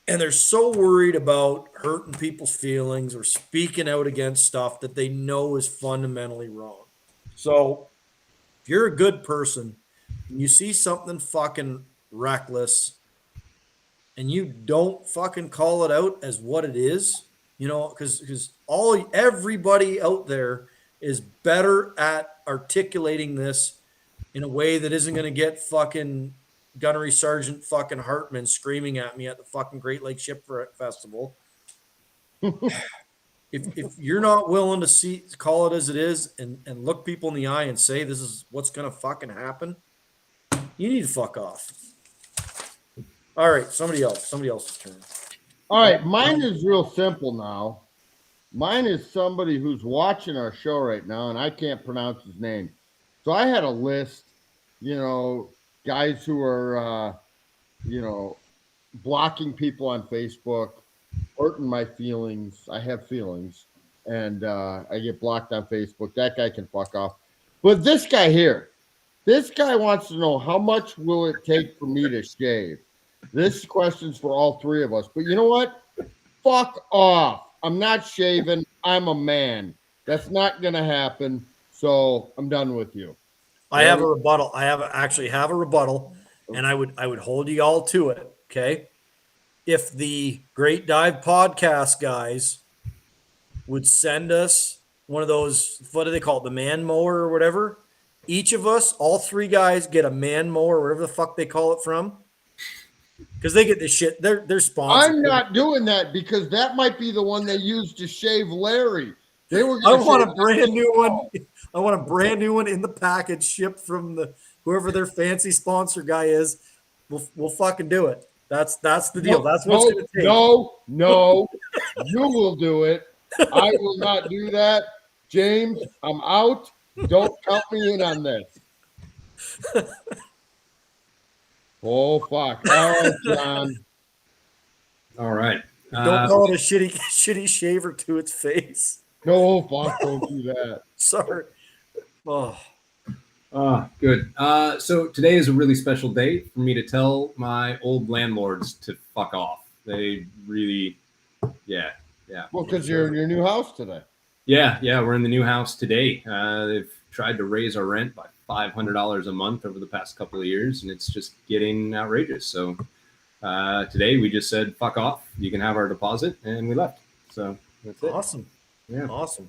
And they're so worried about hurting people's feelings or speaking out against stuff that they know is fundamentally wrong. So if you're a good person and you see something fucking reckless and you don't fucking call it out as what it is, You know, because everybody out there is better at articulating this in a way that isn't going to get fucking Gunnery Sergeant fucking Hartman screaming at me at the fucking Great Lake Ship Festival. If you're not willing to call it as it is and look people in the eye and say this is what's going to fucking happen, you need to fuck off. All right, somebody else's turn. All right, mine is real simple now. Mine is somebody who's watching our show right now, and I can't pronounce his name. So I had a list, guys who are, blocking people on Facebook, hurting my feelings. I have feelings, and I get blocked on Facebook. That guy can fuck off. But this guy here, this guy wants to know how much will it take for me to shave? This question's for all three of us. But you know what? Fuck off. I'm not shaving. I'm a man. That's not going to happen. So I'm done with you. I have a rebuttal. I actually have a rebuttal, and I would hold you all to it. Okay. If the Great Dive podcast guys would send us one of those, what do they call it? The man mower or whatever. Each of us, all three guys, get a man mower, whatever the fuck they call it from. Because they get this shit. They're sponsored. I'm not doing that because that might be the one they used to shave Larry. They were. I want a brand new one. I want a brand new one in the package, shipped from whoever their fancy sponsor guy is. We'll fucking do it. That's the deal. That's what's going to take. No, you will do it. I will not do that, James. I'm out. Don't count me in on this. Oh, fuck. All right, John. All right. Don't call it a shitty shaver to its face. No, fuck. Don't do that. Sorry. Oh. Good. So today is a really special day for me to tell my old landlords to fuck off. They really, yeah. Well, because you're in your new house today. Yeah. We're in the new house today. They've tried to raise our rent by $500 a month over the past couple of years, and it's just getting outrageous. So today we just said, fuck off. You can have our deposit, and we left. So that's it. Awesome. Yeah. Awesome.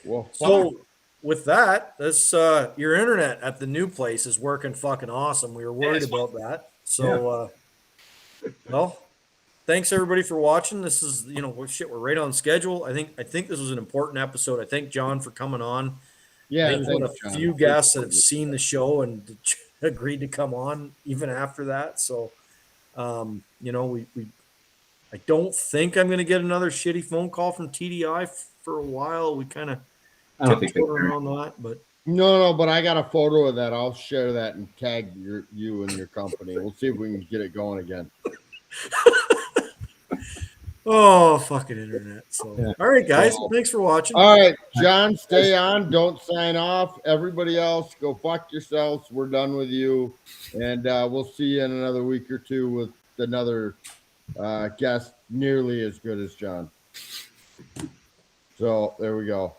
Well, so with that, this your internet at the new place is working fucking awesome. We were worried about that. So well, thanks everybody for watching. This is, we're right on schedule. I think this was an important episode. I thank John for coming on. Yeah, I think one of the few guests that have seen the show and agreed to come on even after that. So, I don't think I'm going to get another shitty phone call from TDI for a while. We kind of tiptoed around that, but no, but I got a photo of that. I'll share that and tag you and your company. We'll see if we can get it going again. Oh, fucking internet. So, all right, guys. Thanks for watching. All right, John, stay on. Don't sign off. Everybody else, go fuck yourselves. We're done with you. And we'll see you in another week or two with another guest nearly as good as John. So there we go.